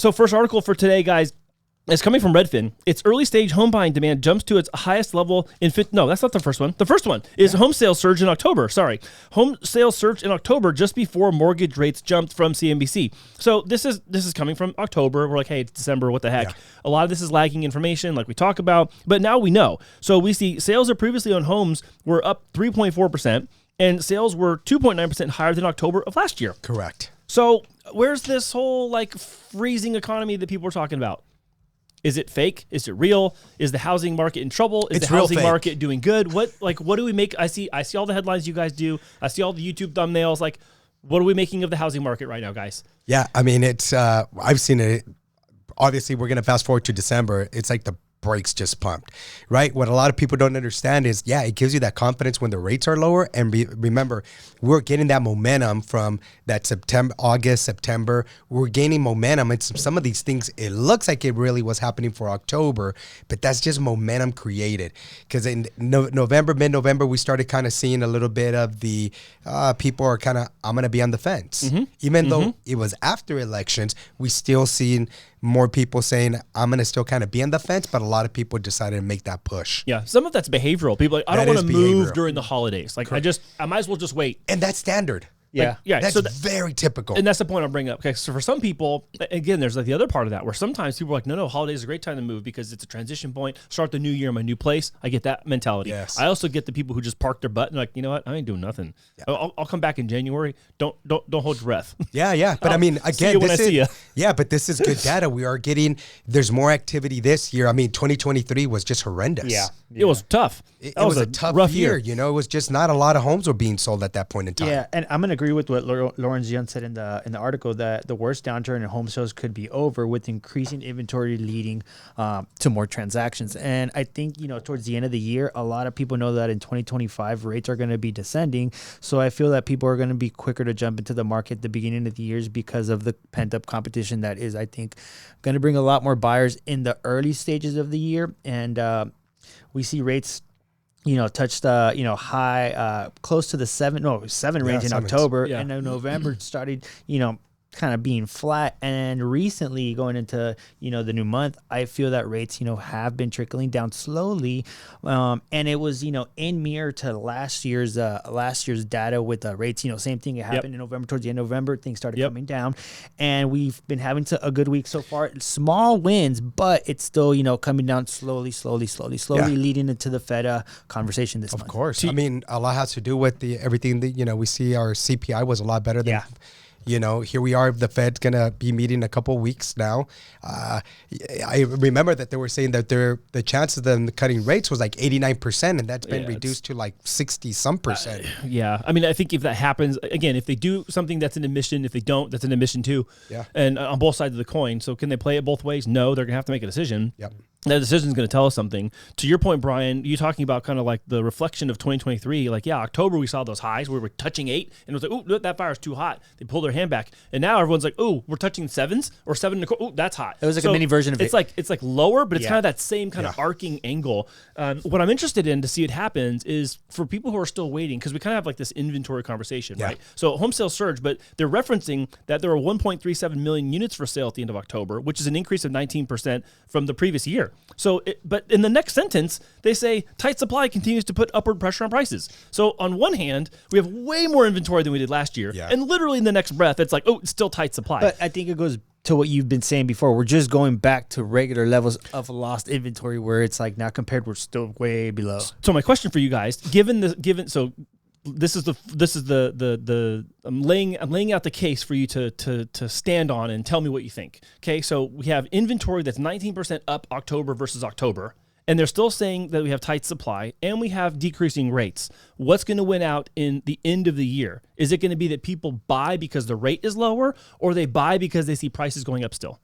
So first article for today, guys, is coming from Redfin. It's early stage home buying demand jumps to its highest level in no, that's not the first one. The first one is home sales surge in October. Sorry. Home sales surged in October just before mortgage rates jumped from CNBC. So this is coming from October. We're like, hey, it's December. What the heck? Yeah. A lot of this is lagging information like we talk about, but now we know. So we see sales of previously owned homes were up 3.4% and sales were 2.9% higher than October of last year. Correct. So where's this whole like freezing economy that people are talking about? Is it fake? Is it real? Is the housing market in trouble? Is the housing market doing good? What do we make? I see all the headlines you guys do. I see all the YouTube thumbnails. Like, what are we making of the housing market right now, guys? Yeah, I mean, it's I've seen it. Obviously, we're gonna fast forward to December. It's like the brakes just pumped, right? What a lot of people don't understand is, it gives you that confidence when the rates are lower. And remember, we're getting that momentum from that August, September. We're gaining momentum. And some of these things, it looks like it really was happening for October, but that's just momentum created. Because in November, mid-November, we started kind of seeing a little bit of the people are kind of, I'm going to be on the fence. Mm-hmm. Even though it was after elections, we still seen more people saying, I'm going to still kind of be on the fence, but a lot of people decided to make that push. Yeah, some of that's behavioral. People are like, I don't want to move during the holidays. Like, I might as well just wait. And that's standard. Yeah, that's very typical. And that's the point I'm bringing up. Okay, so for some people, again, there's like the other part of that where sometimes people are like, no, holidays is a great time to move because it's a transition point. Start the new year in my new place. I get that mentality. Yes. I also get the people who just park their butt and like, you know what, I ain't doing nothing. Yeah. I'll come back in January. Don't hold your breath. Yeah. But I mean, again, but this is good data. We are getting. There's more activity this year. I mean, 2023 was just horrendous. Yeah. It was tough. It was a tough rough year. You know, it was just not a lot of homes were being sold at that point in time. Yeah, and I'm gonna agree with what Lawrence Young said in the article that the worst downturn in home sales could be over with increasing inventory leading to more transactions. And I think, towards the end of the year, a lot of people know that in 2025 rates are going to be descending. So I feel that people are going to be quicker to jump into the market at the beginning of the years because of the pent up competition that is, I think, going to bring a lot more buyers in the early stages of the year. And we see rates touched high close to the 7 range in October, and then November started kind of being flat. And recently going into the new month, I feel that rates have been trickling down slowly, and it was in mirror to last year's data with the rates. Same thing, it happened in November. Towards the end of November, things started coming down, and we've been having a good week so far. Small wins, but it's still coming down slowly, leading into the Fed conversation this month. Of course, I mean, a lot has to do with everything that we see. Our CPI was a lot better than. Here we are. The Fed's going to be meeting in a couple of weeks now. I remember that they were saying that the chances of them cutting rates was like 89%, and that's been reduced to like 60-some%. I mean, I think if that happens, again, if they do something, that's an admission. If they don't, that's an admission too. Yeah. And on both sides of the coin. So can they play it both ways? No, they're going to have to make a decision. Yep. That decision is going to tell us something. To your point, Brian, you talking about kind of like the reflection of 2023. Like, October we saw those highs where we were touching 8, and it was like, oh, that fire's too hot. They pulled their hand back, and now everyone's like, oh, we're touching 7s or 7 1/4. Oh, that's hot. It was like a mini version of it. It's like lower, but it's kind of that same kind of arcing angle. What I'm interested in to see it happens is for people who are still waiting, because we kind of have like this inventory conversation, right? So home sales surge, but they're referencing that there were 1.37 million units for sale at the end of October, which is an increase of 19% from the previous year. So, but in the next sentence, they say tight supply continues to put upward pressure on prices. So on one hand, we have way more inventory than we did last year. Yeah. And literally in the next breath, it's like, oh, it's still tight supply. But I think it goes to what you've been saying before. We're just going back to regular levels of lost inventory where it's like now compared, we're still way below. So my question for you guys, this is the I'm laying out the case for you to stand on and tell me what you think. Okay, so we have inventory that's 19% up October versus October, and they're still saying that we have tight supply and we have decreasing rates. What's going to win out in the end of the year? Is it going to be that people buy because the rate is lower, or they buy because they see prices going up still?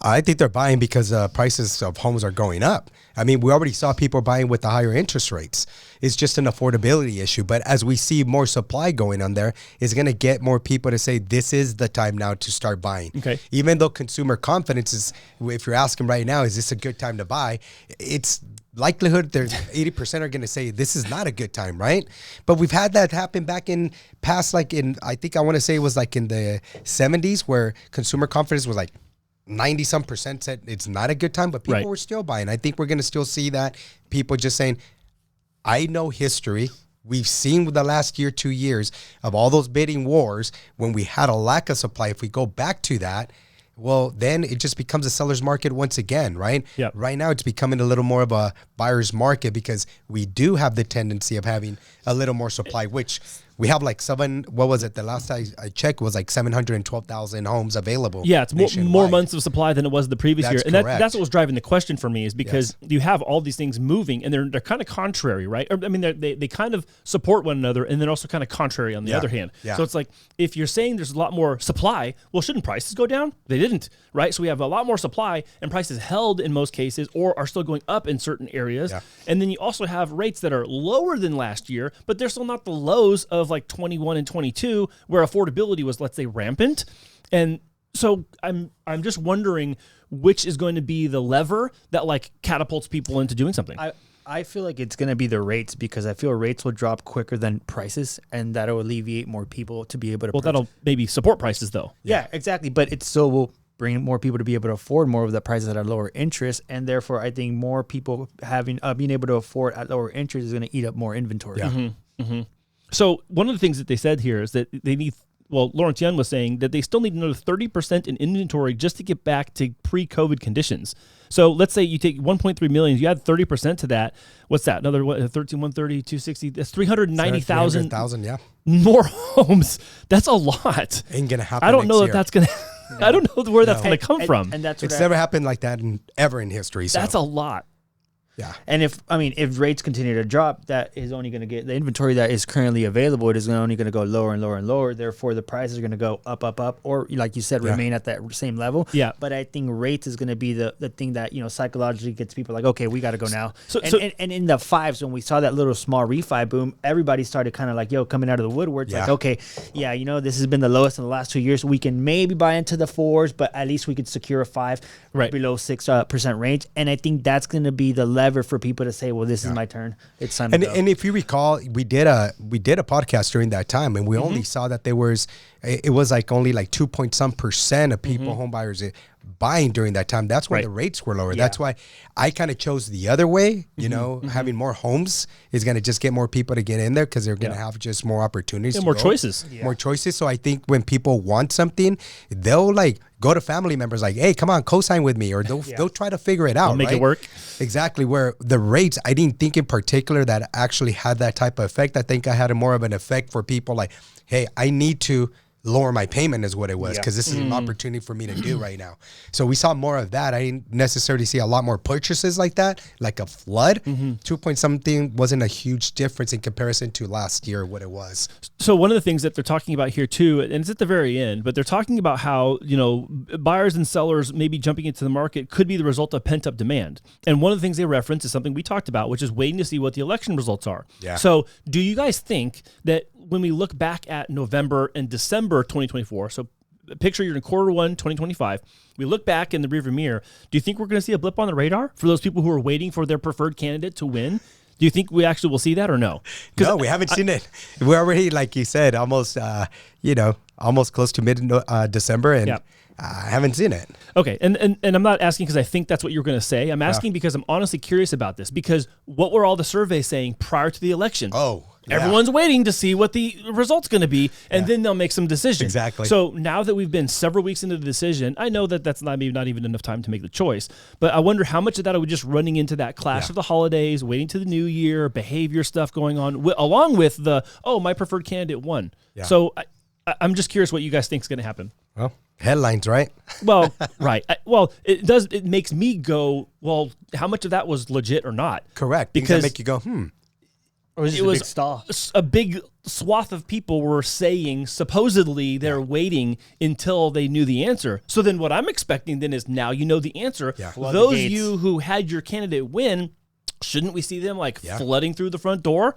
I think they're buying because prices of homes are going up. I mean, we already saw people buying with the higher interest rates. It's just an affordability issue. But as we see more supply going on there, it's going to get more people to say this is the time now to start buying. Okay. Even though consumer confidence is, if you're asking right now, is this a good time to buy? It's likelihood there's 80% are going to say this is not a good time, right? But we've had that happen back in past, I think I want to say it was like in the 70s where consumer confidence was like 90 some percent said it's not a good time, but people Right. were still buying. I think we're going to still see that. People just saying, I know history. We've seen with the last year, 2 years of all those bidding wars when we had a lack of supply. If we go back to that, well, then it just becomes a seller's market once again, right? Yep. Right now, it's becoming a little more of a buyer's market because we do have the tendency of having a little more supply, which we have like what was it? The last I checked was like 712,000 homes available. Yeah, it's more nationwide. months of supply than it was the previous That's year. And correct. that's what was driving the question for me is because you have all these things moving and they're kind of contrary, right? Or, I mean, they kind of support one another and then also kind of contrary on the other hand. Yeah. So it's like, if you're saying there's a lot more supply, well, shouldn't prices go down? They didn't, right? So we have a lot more supply and prices held in most cases or are still going up in certain areas. Yeah. And then you also have rates that are lower than last year, but they're still not the lows of like 21 and 22 where affordability was, let's say, rampant. And so I'm just wondering which is going to be the lever that like catapults people into doing something. I feel like it's going to be the rates because I feel rates will drop quicker than prices, and that'll alleviate more people to be able to. Well, that'll maybe support prices though. Yeah, exactly. But it still will bring more people to be able to afford more of the prices at a lower interest, and therefore I think more people having being able to afford at lower interest is going to eat up more inventory. Yeah. So one of the things that they said here is that they need, well, Lawrence Young was saying that they still need another 30% in inventory just to get back to pre-COVID conditions. So let's say you take 1.3 million, you add 30% to that. What's that? Another 130, 260, that's 390,000 300,000, yeah. more homes. That's a lot. Ain't going to happen I don't know next that that's going to, I don't know where that's going to come from. And that's what It's never happened like that ever in history. So. That's a lot. Yeah. And if rates continue to drop, that is only going to get the inventory that is currently available. It is only going to go lower and lower and lower. Therefore, the prices are going to go up, or like you said, remain at that same level. Yeah. But I think rates is going to be the thing that psychologically gets people like, okay, we got to go now. And in the fives, when we saw that little small refi boom, everybody started kind of like coming out of the woodwork. Like, okay, this has been the lowest in the last 2 years. We can maybe buy into the fours, but at least we could secure a 5 below 6% range. And I think that's going to be the lever for people to say, well, this is my turn. It's time to go. And if you recall, we did a podcast during that time, and we only saw that it was like only like 2 point some percent of people, home buyers, buying during that time. That's why the rates were lower. That's why I kind of chose the other way. Having more homes is going to just get more people to get in there because they're going to have just more opportunities, more choices. More choices. So I think when people want something, they'll like go to family members like, hey, come on, co-sign with me, or they'll try to figure it out. They'll make it work. Exactly. Where the rates, I didn't think in particular that actually had that type of effect. I think I had a more of an effect for people like, hey, I need to lower my payment is what it was because this is an opportunity for me to do right now. So we saw more of that. I didn't necessarily see a lot more purchases like that, like a flood. 2 point something wasn't a huge difference in comparison to last year, what it was. So one of the things that they're talking about here too, and it's at the very end, but they're talking about how, buyers and sellers maybe jumping into the market could be the result of pent up demand. And one of the things they reference is something we talked about, which is waiting to see what the election results are. Yeah. So do you guys think that when we look back at November and December 2024, so picture you're in Q1 2025, we look back in the rearview mirror, do you think we're going to see a blip on the radar for those people who are waiting for their preferred candidate to win? Do you think we actually will see that or no? No, we haven't seen it. We're already, like you said, almost close to mid-December, and I haven't seen it. Okay, and I'm not asking because I think that's what you're going to say. I'm asking because I'm honestly curious about this, because what were all the surveys saying prior to the election? Everyone's waiting to see what the result's going to be, and then they'll make some decisions. Exactly. So now that we've been several weeks into the decision, I know that that's not even enough time to make the choice, but I wonder how much of that are we just running into that clash of the holidays, waiting to the new year, behavior stuff going on, along with the, my preferred candidate won. Yeah. So I'm just curious what you guys think is going to happen. Well, headlines, right? Well, right. It makes me go, well, how much of that was legit or not? Correct. Because things that make you go, Or was it a big stall? A big swath of people were saying supposedly they're waiting until they knew the answer. So then what I'm expecting then is now you know the answer. Yeah. Those of you who had your candidate win, shouldn't we see them flooding through the front door?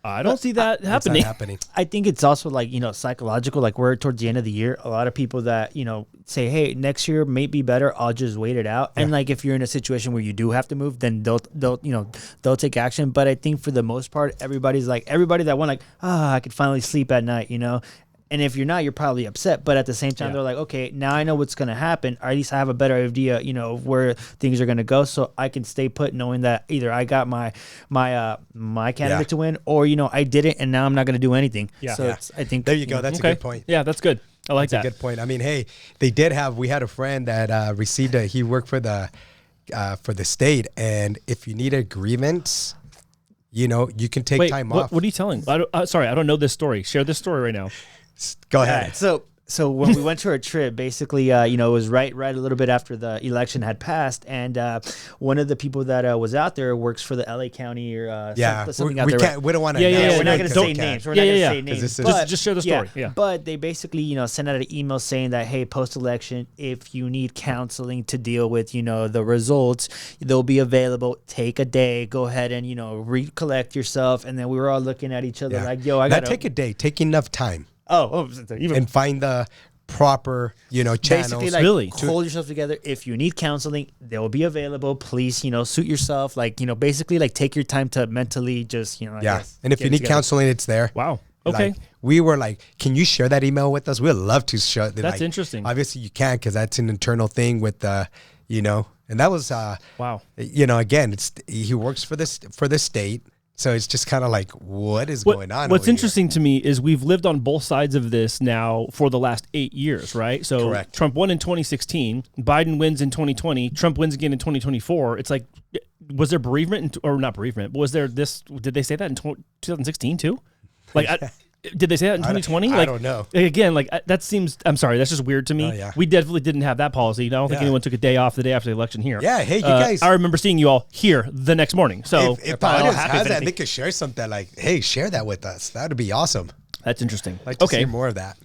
I don't see that happening. It's not happening. I think it's also psychological. Like we're towards the end of the year, a lot of people that say, "Hey, next year may be better. I'll just wait it out." Yeah. And like if you're in a situation where you do have to move, then they'll take action. But I think for the most part, everybody that won, I could finally sleep at night. And if you're not, you're probably upset. But at the same time, they're like, okay, now I know what's going to happen. Or at least I have a better idea, of where things are going to go. So I can stay put knowing that either I got my candidate to win, or, I didn't, and now I'm not going to do anything. Yeah. So I think there you go. That's a good point. Yeah, that's good. I like that. That's a good point. I mean, hey, we had a friend that received he worked for the state, and if you need a grievance, you can take time off. What are you telling? Sorry, I don't know this story. Share this story right now. Go ahead. Right, so when we went to our trip, basically, it was right a little bit after the election had passed, and one of the people that was out there works for the LA County or something out there. We don't want to. We're not going to say names. We're not going to say names. Just share the story. Yeah. But they basically, sent out an email saying that, hey, post-election, if you need counseling to deal with, the results, they'll be available. Take a day. Go ahead and, recollect yourself. And then we were all looking at each other like, yo, I got to take a day. Take enough time. Even and find the proper, channels. Basically, like, hold yourself together. If you need counseling, they will be available. Please, suit yourself. Like, basically, like, take your time to mentally just, I guess, and if you need counseling, it's there. Wow. Okay. Like, we were like, can you share that email with us? We'd love to share. That's interesting. Obviously, you can't because that's an internal thing with the, and that was wow. Again, he works for the state. So it's just kind of like, what is going on? What's interesting to me is we've lived on both sides of this now for the last 8 years, right? So correct. Trump won in 2016, Biden wins in 2020, Trump wins again in 2024. It's like, was there bereavement or not bereavement? But was there this? Did they say that in 2016 too? Like, did they say that in 2020? I don't know. Again, like that seems. I'm sorry, that's just weird to me. Oh, yeah. We definitely didn't have that policy. I don't think anyone took a day off the day after the election here. Yeah, hey, you guys. I remember seeing you all here the next morning. So if the audience has that, they could share something like, hey, share that with us. That would be awesome. That's interesting. I'd like to see more of that.